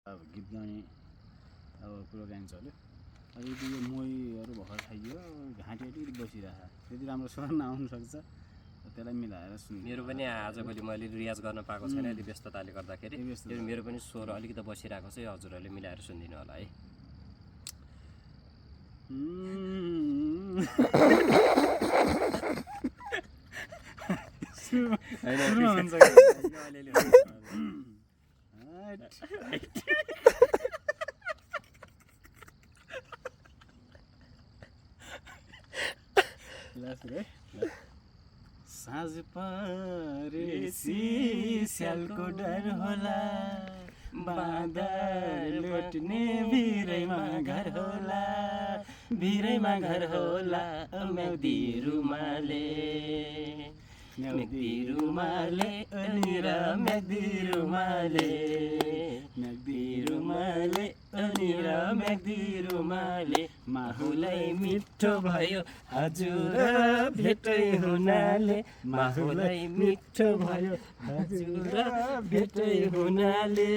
अब गीत गाउने अब कुराकानी चल्यो। अब यदि यो मोहीहरू भर्खर खाइदियो घाँटी अलिकति बसिरहेको त्यति राम्रो स्वर नआउनु सक्छ, त्यसलाई मिलाएर सुन्नु। मेरो पनि आजभोलि मैले रियाज गर्न पाएको छैन यदि व्यस्तताले गर्दाखेरि। यो मेरो पनि स्वर अलिकति बसिरहेको छ, हजुरहरूले मिलाएर सुनिदिनु होला है। साँझ परेसी स्यालको डर होला, बाँदर लुट्ने भिरैमा घर होला, भिरैमा घर होला। म्याउदी रुमाले म्याउदी रुमाले अनिर म्याउदी रुमाले म्याउदी रुमाले अनिर म्याउदी रुमाले। माहुलै मिठो भयो हजुर भेटै हुनाले, माहुलै मिठो भयो हजुर भेटै हुनाले।